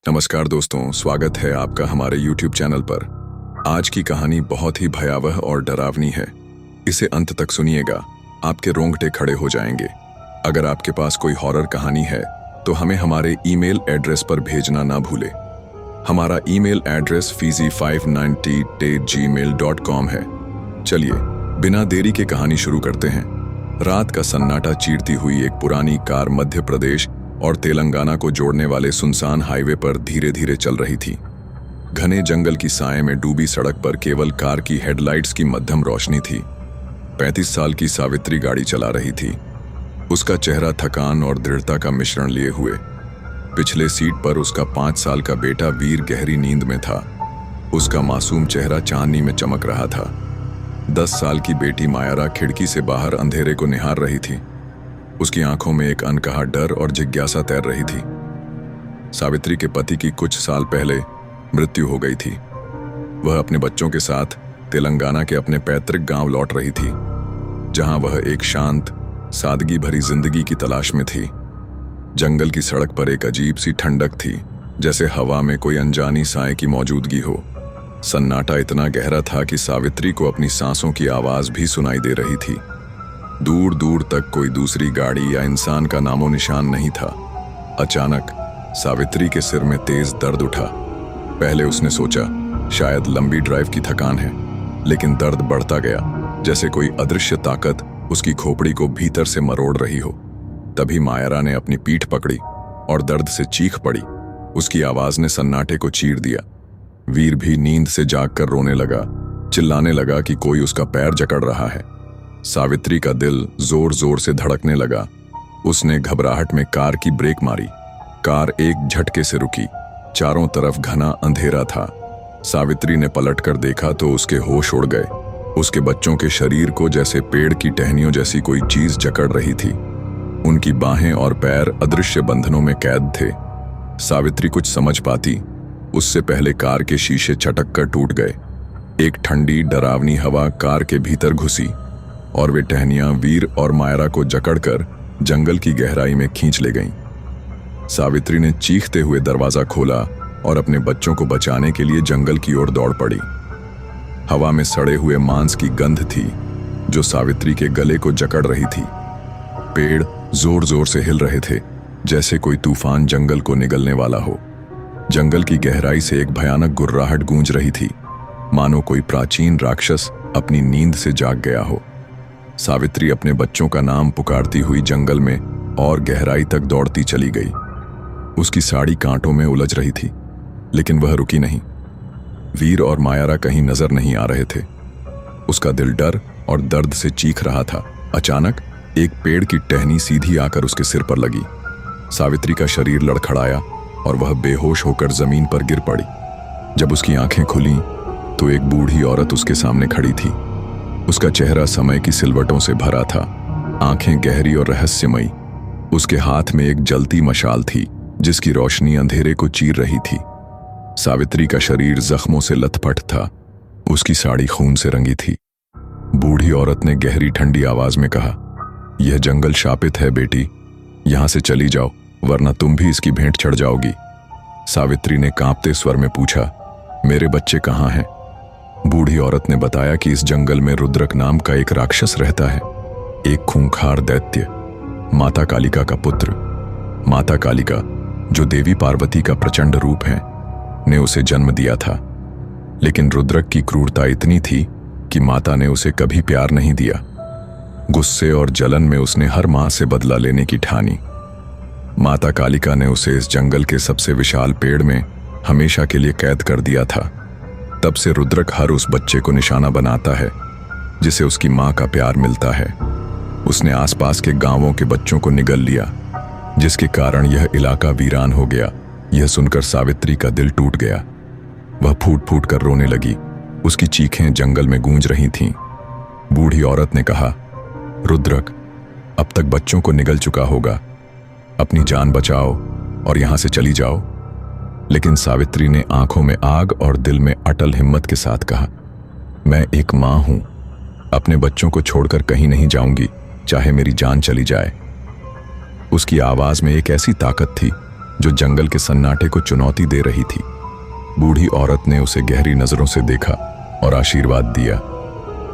नमस्कार दोस्तों, स्वागत है आपका हमारे YouTube चैनल पर। आज की कहानी बहुत ही भयावह और डरावनी है। इसे अंत तक सुनिएगा, आपके रोंगटे खड़े हो जाएंगे। अगर आपके पास कोई हॉरर कहानी है तो हमें हमारे ईमेल एड्रेस पर भेजना ना भूले। हमारा ईमेल एड्रेस fizi590@gmail.com है। चलिए बिना देरी के कहानी शुरू करते हैं। रात का सन्नाटा चीरती हुई एक पुरानी कार मध्य प्रदेश और तेलंगाना को जोड़ने वाले सुनसान हाईवे पर धीरे धीरे चल रही थी। घने जंगल की साए में डूबी सड़क पर केवल कार की हेडलाइट्स की मध्यम रोशनी थी। 35 साल की सावित्री गाड़ी चला रही थी, उसका चेहरा थकान और दृढ़ता का मिश्रण लिए हुए। पिछले सीट पर उसका 5 साल का बेटा वीर गहरी नींद में था। उसका मासूम चेहरा चांदनी में चमक रहा था। 10 साल की बेटी मायरा खिड़की से बाहर अंधेरे को निहार रही थी। उसकी आंखों में एक अनकहा डर और जिज्ञासा तैर रही थी। सावित्री के पति की कुछ साल पहले मृत्यु हो गई थी। वह अपने बच्चों के साथ तेलंगाना के अपने पैतृक गांव लौट रही थी, जहां वह एक शांत, सादगी भरी जिंदगी की तलाश में थी। जंगल की सड़क पर एक अजीब सी ठंडक थी, जैसे हवा में कोई अनजानी साए की मौजूदगी हो। सन्नाटा इतना गहरा था कि सावित्री को अपनी सांसों की आवाज भी सुनाई दे रही थी। दूर दूर तक कोई दूसरी गाड़ी या इंसान का नामो निशान नहीं था। अचानक सावित्री के सिर में तेज दर्द उठा। पहले उसने सोचा शायद लंबी ड्राइव की थकान है, लेकिन दर्द बढ़ता गया, जैसे कोई अदृश्य ताकत उसकी खोपड़ी को भीतर से मरोड़ रही हो। तभी मायरा ने अपनी पीठ पकड़ी और दर्द से चीख पड़ी। उसकी आवाज ने सन्नाटे को चीर दिया। वीर भी नींद से जागकर रोने लगा, चिल्लाने लगा कि कोई उसका पैर जकड़ रहा है। सावित्री का दिल जोर जोर से धड़कने लगा। उसने घबराहट में कार की ब्रेक मारी। कार एक झटके से रुकी। चारों तरफ घना अंधेरा था। सावित्री ने पलटकर देखा तो उसके होश उड़ गए। उसके बच्चों के शरीर को जैसे पेड़ की टहनियों जैसी कोई चीज जकड़ रही थी। उनकी बाहें और पैर अदृश्य बंधनों में कैद थे। सावित्री कुछ समझ पाती उससे पहले कार के शीशे चटक कर टूट गए। एक ठंडी डरावनी हवा कार के भीतर घुसी और वे टहनियां वीर और मायरा को जकड़कर जंगल की गहराई में खींच ले गईं। सावित्री ने चीखते हुए दरवाजा खोला और अपने बच्चों को बचाने के लिए जंगल की ओर दौड़ पड़ी। हवा में सड़े हुए मांस की गंध थी जो सावित्री के गले को जकड़ रही थी। पेड़ जोर जोर से हिल रहे थे, जैसे कोई तूफान जंगल को निगलने वाला हो। जंगल की गहराई से एक भयानक गुर्राहट गूंज रही थी, मानो कोई प्राचीन राक्षस अपनी नींद से जाग गया हो। सावित्री अपने बच्चों का नाम पुकारती हुई जंगल में और गहराई तक दौड़ती चली गई। उसकी साड़ी कांटों में उलझ रही थी, लेकिन वह रुकी नहीं। वीर और मायरा कहीं नजर नहीं आ रहे थे। उसका दिल डर और दर्द से चीख रहा था। अचानक एक पेड़ की टहनी सीधी आकर उसके सिर पर लगी। सावित्री का शरीर लड़खड़ाया और वह बेहोश होकर जमीन पर गिर पड़ी। जब उसकी आंखें खुलीं तो एक बूढ़ी औरत उसके सामने खड़ी थी। उसका चेहरा समय की सिलवटों से भरा था, आंखें गहरी और रहस्यमयी। उसके हाथ में एक जलती मशाल थी जिसकी रोशनी अंधेरे को चीर रही थी। सावित्री का शरीर जख्मों से लथपथ था, उसकी साड़ी खून से रंगी थी। बूढ़ी औरत ने गहरी ठंडी आवाज में कहा, यह जंगल शापित है बेटी, यहां से चली जाओ वरना तुम भी इसकी भेंट चढ़ जाओगी। सावित्री ने कांपते स्वर में पूछा, मेरे बच्चे कहाँ हैं? बूढ़ी औरत ने बताया कि इस जंगल में रुद्रक नाम का एक राक्षस रहता है, एक खूंखार दैत्य, माता कालिका का पुत्र। माता कालिका, जो देवी पार्वती का प्रचंड रूप है, ने उसे जन्म दिया था। लेकिन रुद्रक की क्रूरता इतनी थी कि माता ने उसे कभी प्यार नहीं दिया। गुस्से और जलन में उसने हर मां से बदला लेने की ठानी। माता कालिका ने उसे इस जंगल के सबसे विशाल पेड़ में हमेशा के लिए कैद कर दिया था। तब से रुद्रक हर उस बच्चे को निशाना बनाता है जिसे उसकी मां का प्यार मिलता है। उसने आसपास के गांवों के बच्चों को निगल लिया, जिसके कारण यह इलाका वीरान हो गया। यह सुनकर सावित्री का दिल टूट गया। वह फूट फूट कर रोने लगी। उसकी चीखें जंगल में गूंज रही थीं। बूढ़ी औरत ने कहा, रुद्रक अब तक बच्चों को निगल चुका होगा, अपनी जान बचाओ और यहां से चली जाओ। लेकिन सावित्री ने आंखों में आग और दिल में अटल हिम्मत के साथ कहा, मैं एक मां हूं, अपने बच्चों को छोड़कर कहीं नहीं जाऊंगी, चाहे मेरी जान चली जाए। उसकी आवाज में एक ऐसी ताकत थी जो जंगल के सन्नाटे को चुनौती दे रही थी। बूढ़ी औरत ने उसे गहरी नजरों से देखा और आशीर्वाद दिया,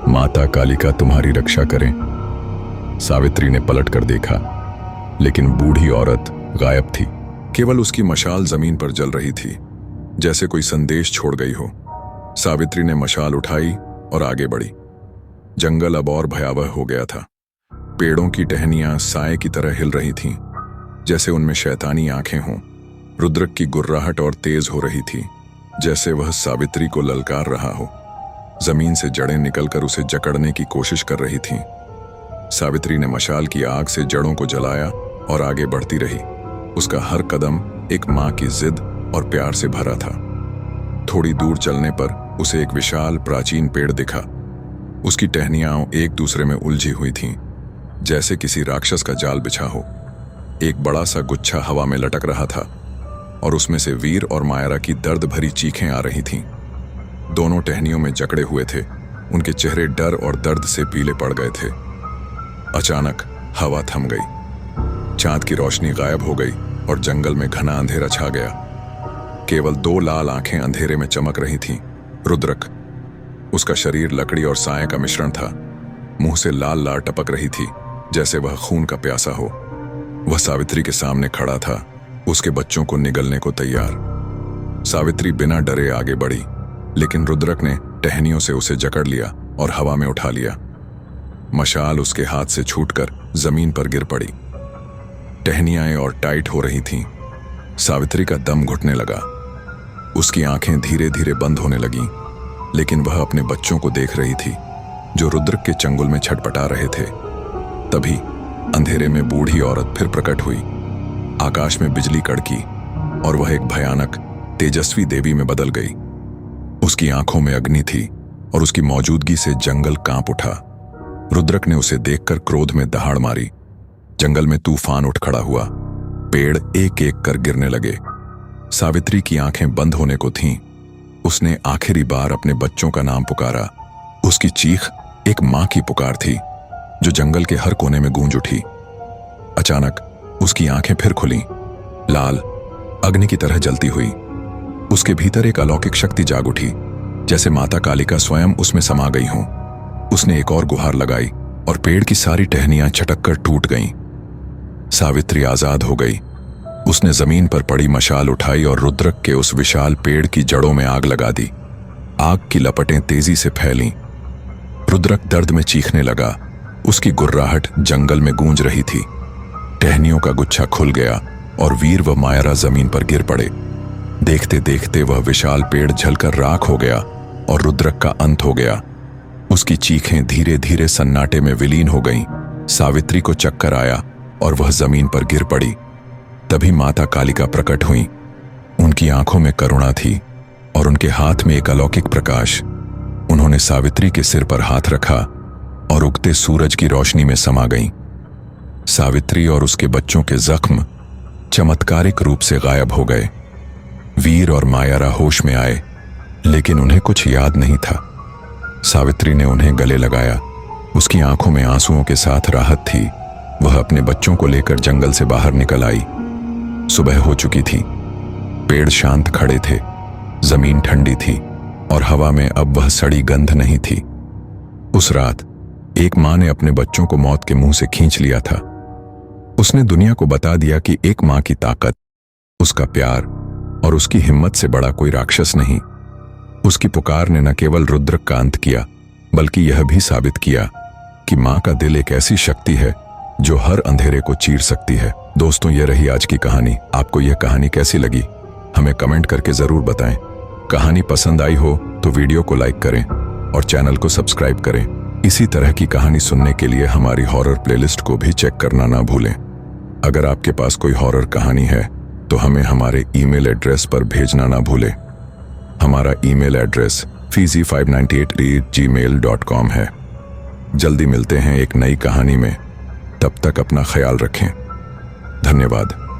माता कालिका तुम्हारी रक्षा करें। सावित्री ने पलटकर देखा, लेकिन बूढ़ी औरत गायब थी। केवल उसकी मशाल जमीन पर जल रही थी, जैसे कोई संदेश छोड़ गई हो। सावित्री ने मशाल उठाई और आगे बढ़ी। जंगल अब और भयावह हो गया था। पेड़ों की टहनियां साए की तरह हिल रही थीं, जैसे उनमें शैतानी आंखें हों। रुद्रक की गुर्राहट और तेज हो रही थी, जैसे वह सावित्री को ललकार रहा हो। जमीन से जड़ें निकलकर उसे जकड़ने की कोशिश कर रही थीं। सावित्री ने मशाल की आग से जड़ों को जलाया और आगे बढ़ती रही। उसका हर कदम एक मां की जिद और प्यार से भरा था। थोड़ी दूर चलने पर उसे एक विशाल प्राचीन पेड़ दिखा। उसकी टहनियां एक दूसरे में उलझी हुई थीं, जैसे किसी राक्षस का जाल बिछा हो। एक बड़ा सा गुच्छा हवा में लटक रहा था और उसमें से वीर और मायरा की दर्द भरी चीखें आ रही थीं। दोनों टहनियों में जकड़े हुए थे। उनके चेहरे डर और दर्द से पीले पड़ गए थे। अचानक हवा थम गई, चांद की रोशनी गायब हो गई और जंगल में घना अंधेरा छा गया। केवल दो लाल आंखें अंधेरे में चमक रही थीं। रुद्रक, उसका शरीर लकड़ी और साए का मिश्रण था। मुंह से लाल लार टपक रही थी, जैसे वह खून का प्यासा हो। वह सावित्री के सामने खड़ा था, उसके बच्चों को निगलने को तैयार। सावित्री बिना डरे आगे बढ़ी, लेकिन रुद्रक ने टहनियों से उसे जकड़ लिया और हवा में उठा लिया। मशाल उसके हाथ से छूटकर जमीन पर गिर पड़ी। टहनियां और टाइट हो रही थीं। सावित्री का दम घुटने लगा। उसकी आंखें धीरे धीरे बंद होने लगीं, लेकिन वह अपने बच्चों को देख रही थी, जो रुद्रक के चंगुल में छटपटा रहे थे। तभी अंधेरे में बूढ़ी औरत फिर प्रकट हुई। आकाश में बिजली कड़की और वह एक भयानक तेजस्वी देवी में बदल गई। उसकी आंखों में अग्नि थी और उसकी मौजूदगी से जंगल कांप उठा। रुद्रक ने उसे देखकर क्रोध में दहाड़ मारी। जंगल में तूफान उठ खड़ा हुआ। पेड़ एक एक कर गिरने लगे। सावित्री की आंखें बंद होने को थीं। उसने आखिरी बार अपने बच्चों का नाम पुकारा। उसकी चीख एक मां की पुकार थी, जो जंगल के हर कोने में गूंज उठी। अचानक उसकी आंखें फिर खुलीं, लाल अग्नि की तरह जलती हुई। उसके भीतर एक अलौकिक शक्ति जाग उठी, जैसे माता कालिका स्वयं उसमें समा गई हों। उसने एक और गुहार लगाई और पेड़ की सारी टहनियां छटककर टूट गईं। सावित्री आजाद हो गई। उसने जमीन पर पड़ी मशाल उठाई और रुद्रक के उस विशाल पेड़ की जड़ों में आग लगा दी। आग की लपटें तेजी से फैलीं। रुद्रक दर्द में चीखने लगा। उसकी गुर्राहट जंगल में गूंज रही थी। टहनियों का गुच्छा खुल गया और वीर व मायरा जमीन पर गिर पड़े। देखते देखते वह विशाल पेड़ जलकर राख हो गया और रुद्रक का अंत हो गया। उसकी चीखें धीरे धीरे सन्नाटे में विलीन हो गईं। सावित्री को चक्कर आया और वह जमीन पर गिर पड़ी। तभी माता कालिका प्रकट हुई। उनकी आंखों में करुणा थी और उनके हाथ में एक अलौकिक प्रकाश। उन्होंने सावित्री के सिर पर हाथ रखा और उगते सूरज की रोशनी में समा गईं। सावित्री और उसके बच्चों के जख्म चमत्कारिक रूप से गायब हो गए। वीर और मायरा होश में आए, लेकिन उन्हें कुछ याद नहीं था। सावित्री ने उन्हें गले लगाया। उसकी आंखों में आंसुओं के साथ राहत थी। वह अपने बच्चों को लेकर जंगल से बाहर निकल आई। सुबह हो चुकी थी। पेड़ शांत खड़े थे, जमीन ठंडी थी और हवा में अब वह सड़ी गंध नहीं थी। उस रात एक मां ने अपने बच्चों को मौत के मुंह से खींच लिया था। उसने दुनिया को बता दिया कि एक मां की ताकत, उसका प्यार और उसकी हिम्मत से बड़ा कोई राक्षस नहीं। उसकी पुकार ने न केवल रुद्रक का अंत किया, बल्कि यह भी साबित किया कि मां का दिल एक ऐसी शक्ति है जो हर अंधेरे को चीर सकती है। दोस्तों, यह रही आज की कहानी। आपको यह कहानी कैसी लगी हमें कमेंट करके जरूर बताएं। कहानी पसंद आई हो तो वीडियो को लाइक करें और चैनल को सब्सक्राइब करें। इसी तरह की कहानी सुनने के लिए हमारी हॉरर प्लेलिस्ट को भी चेक करना ना भूलें। अगर आपके पास कोई हॉरर कहानी है तो हमें हमारे ईमेल एड्रेस पर भेजना ना भूलें। हमारा ईमेल एड्रेस fizi598@gmail.com है। जल्दी मिलते हैं एक नई कहानी में। तब तक अपना ख्याल रखें। धन्यवाद।